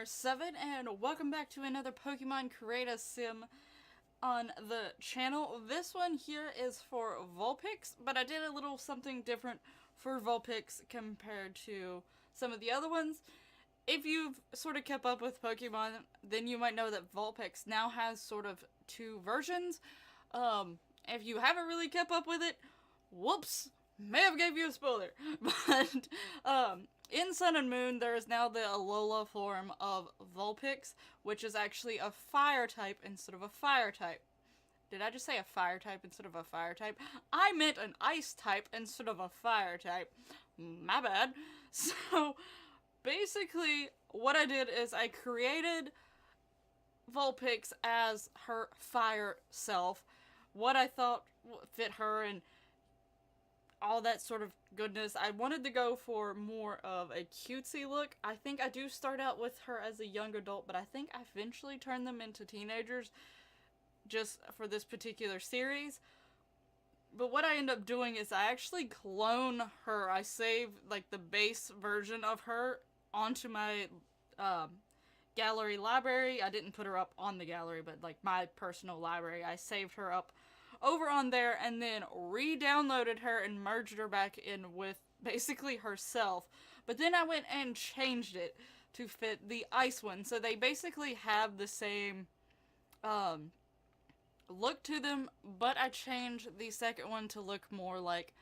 Gamer7 and welcome back to another Pokemon Create a Sim on the channel. This one here is for Vulpix, but I did a little something different for Vulpix compared to some of the other ones. If you've sort of kept up with Pokemon, then you might know that Vulpix now has sort of two versions. If you haven't really kept up with it, whoops, may have gave you a spoiler. But, in Sun and Moon, there is now the Alola form of Vulpix, which is actually a fire type instead of a fire type. Did I just say a fire type instead of a fire type? I meant an ice type instead of a fire type. My bad. So, basically, what I did is I created Vulpix as her fire self. What I thought fit her and all that sort of goodness. I wanted to go for more of a cutesy look. I think I do start out with her as a young adult, but I think I eventually turn them into teenagers just for this particular series. But what I end up doing is I actually clone her. I save like the base version of her onto my gallery library. I didn't put her up on the gallery, but like my personal library. I saved her up over on there and then re-downloaded her and merged her back in with basically herself. But then I went and changed it to fit the ice one. So they basically have the same look to them, but I changed the second one to look more like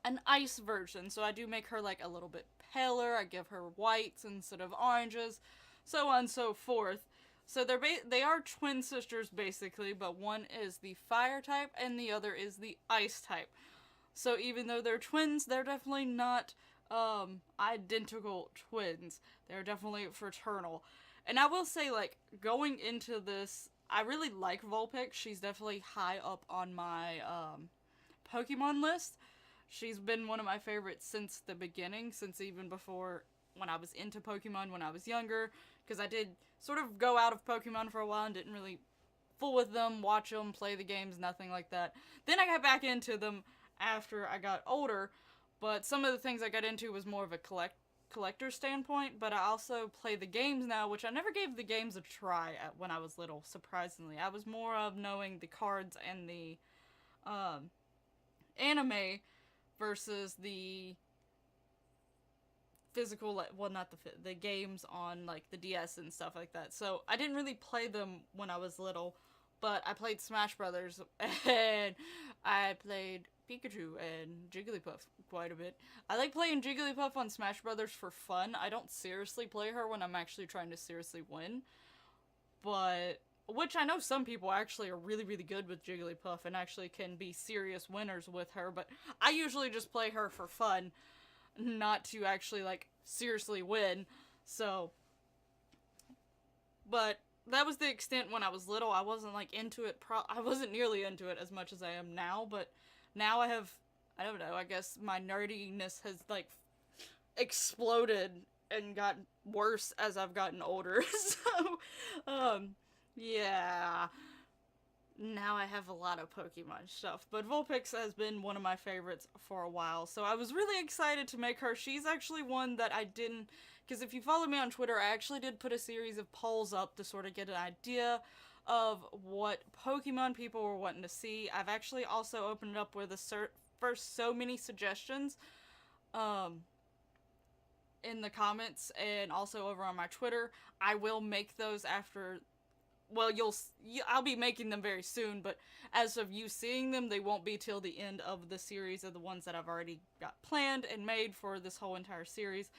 an ice version. So I do make her like a little bit paler. I give her whites instead of oranges, so on and so forth. So they are twin sisters basically, but one is the fire type and the other is the ice type. So even though they're twins, they're definitely not identical twins. They're definitely fraternal. And I will say, like, going into this, I really like Vulpix. She's definitely high up on my Pokemon list. She's been one of my favorites since the beginning, since even before when I was into Pokemon when I was younger, because I did sort of go out of Pokemon for a while and didn't really fool with them, watch them, play the games, nothing like that. Then I got back into them after I got older, but some of the things I got into was more of a collector standpoint, but I also play the games now, which I never gave the games a try when I was little, surprisingly. I was more of knowing the cards and the anime versus the physical, well, not the games on like the DS and stuff like that. So I didn't really play them when I was little, but I played Smash Brothers and I played Pikachu and Jigglypuff quite a bit. I like playing Jigglypuff on Smash Brothers for fun. I don't seriously play her when I'm actually trying to seriously win, but which I know some people actually are really, really good with Jigglypuff and actually can be serious winners with her, but I usually just play her for fun, not to actually, like, seriously win. So, but that was the extent when I was little. I wasn't, like, into it. I wasn't nearly into it as much as I am now, but now I have, I don't know, I guess my nerdiness has, like, exploded and gotten worse as I've gotten older. So, yeah. Now I have a lot of Pokemon stuff, but Vulpix has been one of my favorites for a while, so I was really excited to make her. She's actually one that I didn't, because if you follow me on Twitter, I actually did put a series of polls up to sort of get an idea of what Pokemon people were wanting to see. I've actually also opened it up with the first so many suggestions in the comments and also over on my Twitter. I will make those after. Well, I'll be making them very soon, but as of you seeing them, they won't be till the end of the series of the ones that I've already got planned and made for this whole entire series.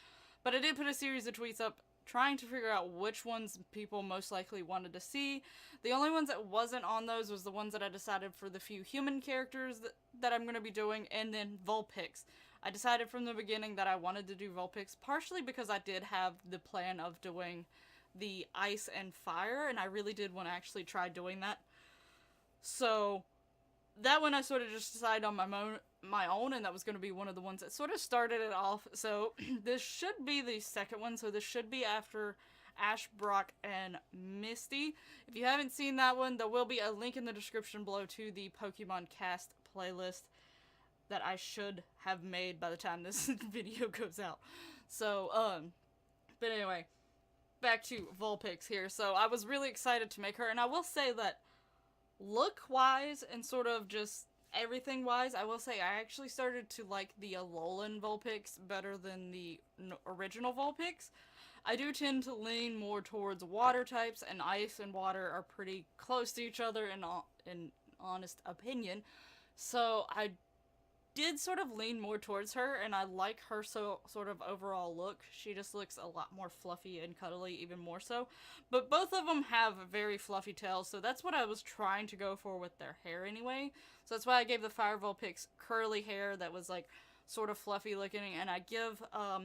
But I did put a series of tweets up trying to figure out which ones people most likely wanted to see. The only ones that wasn't on those was the ones that I decided for the few human characters that I'm going to be doing, and then Vulpix. I decided from the beginning that I wanted to do Vulpix, partially because I did have the plan of doing the ice and fire, and I really did want to actually try doing that. So that one I sort of just decided on my own, and that was going to be one of the ones that sort of started it off. So this should be the second one, so this should be after Ash, Brock, and Misty. If you haven't seen that one, there will be a link in the description below to the Pokemon Cast playlist that I should have made by the time this video goes out. So, but anyway, back to Vulpix here. So I was really excited to make her, and I will say that look-wise and sort of just everything-wise, I will say I actually started to like the Alolan Vulpix better than the original Vulpix. I do tend to lean more towards water types, and ice and water are pretty close to each other in honest opinion. So I did sort of lean more towards her, and I like her sort of overall look. She just looks a lot more fluffy and cuddly, even more so. But both of them have very fluffy tails, so that's what I was trying to go for with their hair anyway. So that's why I gave the Fire Vulpix curly hair that was like sort of fluffy looking, and I give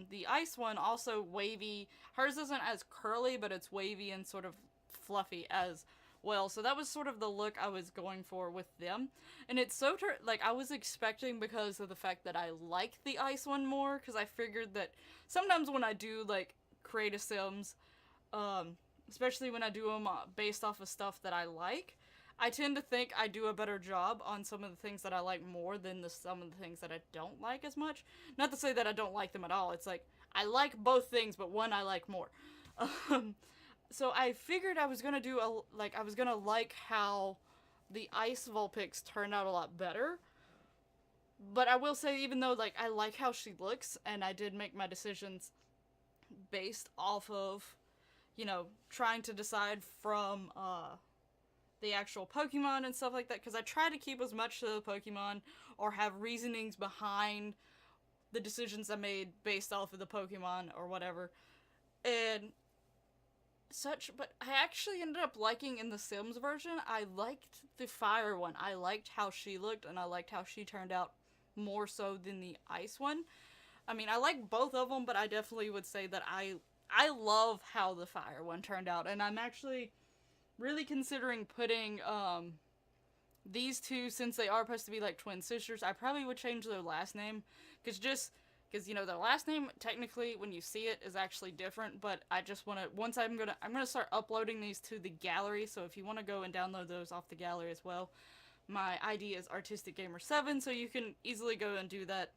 the ice one also wavy. Hers isn't as curly, but it's wavy and sort of fluffy as well. So that was sort of the look I was going for with them. And it's so like I was expecting, because of the fact that I like the ice one more, because I figured that sometimes when I do like create a Sims, especially when I do them based off of stuff that I like, I tend to think I do a better job on some of the things that I like more than some of the things that I don't like as much. Not to say that I don't like them at all. It's like, I like both things, but one I like more. So I figured I was gonna I was gonna like how the Ice Vulpix turned out a lot better. But I will say, even though, like, I like how she looks, and I did make my decisions based off of, you know, trying to decide from, the actual Pokemon and stuff like that, because I try to keep as much to the Pokemon, or have reasonings behind the decisions I made based off of the Pokemon, or whatever, and but I actually ended up liking, in the Sims version, I liked the Fire one. I liked how she looked, and I liked how she turned out more so than the Ice one. I mean, I like both of them, but I definitely would say that I love how the Fire one turned out, and I'm actually really considering putting these two, since they are supposed to be like twin sisters. I probably would change their last name, because you know, their last name technically when you see it is actually different, but I just want to, I'm gonna start uploading these to the gallery, so if you want to go and download those off the gallery as well, my ID is ArtisticGamer7, so you can easily go and do that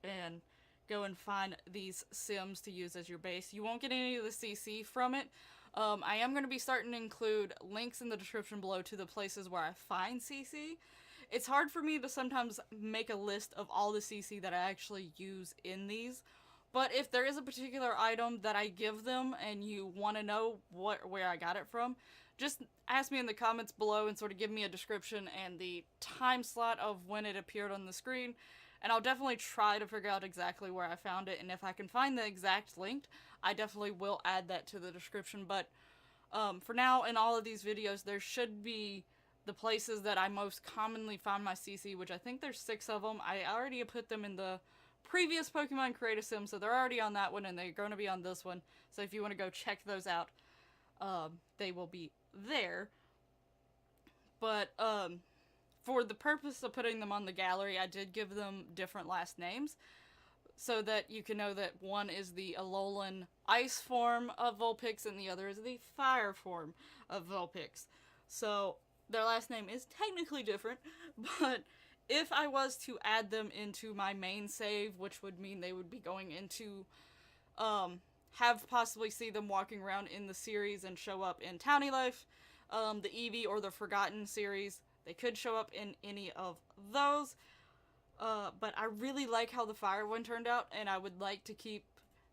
and go and find these Sims to use as your base. You won't get any of the CC from it. I am going to be starting to include links in the description below to the places where I find CC. It's hard for me to sometimes make a list of all the CC that I actually use in these, but if there is a particular item that I give them and you want to know where I got it from, just ask me in the comments below and sort of give me a description and the time slot of when it appeared on the screen, and I'll definitely try to figure out exactly where I found it, and if I can find the exact link, I definitely will add that to the description. But for now, in all of these videos, there should be the places that I most commonly find my CC, which I think there's 6 of them. I already put them in the previous Pokemon Create a Sim, so they're already on that one, and they're going to be on this one. So if you want to go check those out, they will be there. But for the purpose of putting them on the gallery, I did give them different last names, so that you can know that one is the Alolan Ice form of Vulpix and the other is the Fire form of Vulpix. So their last name is technically different, but if I was to add them into my main save, which would mean they would be going into, possibly see them walking around in the series and show up in Townie Life, the Eevee or the Forgotten series, they could show up in any of those. But I really like how the Fire one turned out, and I would like to keep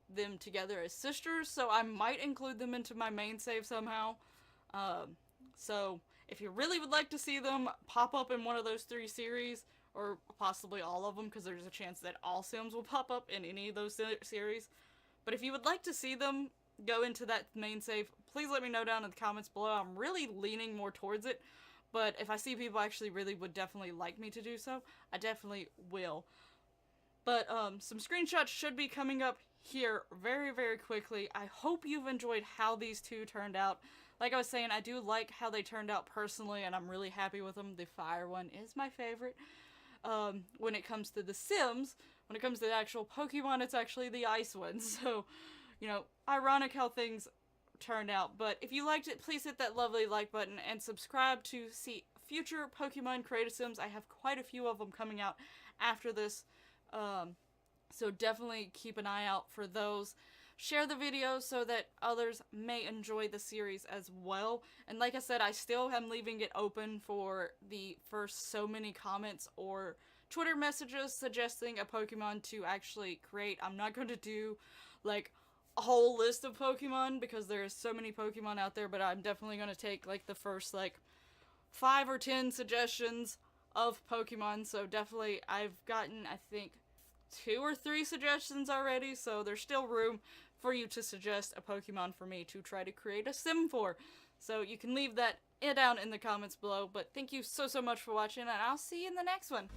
them together as sisters, so I might include them into my main save somehow. So if you really would like to see them pop up in one of those 3 series, or possibly all of them, because there's a chance that all Sims will pop up in any of those series, but if you would like to see them go into that main save, please let me know down in the comments below. I'm really leaning more towards it. But if I see people actually really would definitely like me to do so, I definitely will. But some screenshots should be coming up here very, very quickly. I hope you've enjoyed how these two turned out. Like I was saying, I do like how they turned out personally, and I'm really happy with them. The Fire one is my favorite. When it comes to the Sims, when it comes to the actual Pokemon, it's actually the Ice one. So, you know, ironic how things turned out. But if you liked it, please hit that lovely like button and subscribe to see future Pokemon Create a Sims. I have quite a few of them coming out after this, so definitely keep an eye out for those. share the video so that others may enjoy the series as well. And like I said, I still am leaving it open for the first so many comments or Twitter messages suggesting a Pokemon to actually create. I'm not going to do like a whole list of Pokemon because there's so many Pokemon out there, but I'm definitely going to take like the first like 5 or 10 suggestions of Pokemon. So definitely I've gotten, I think, 2 or 3 suggestions already, so there's still room for you to suggest a Pokemon for me to try to create a sim for. So you can leave that down in the comments below, but thank you so much for watching, and I'll see you in the next one.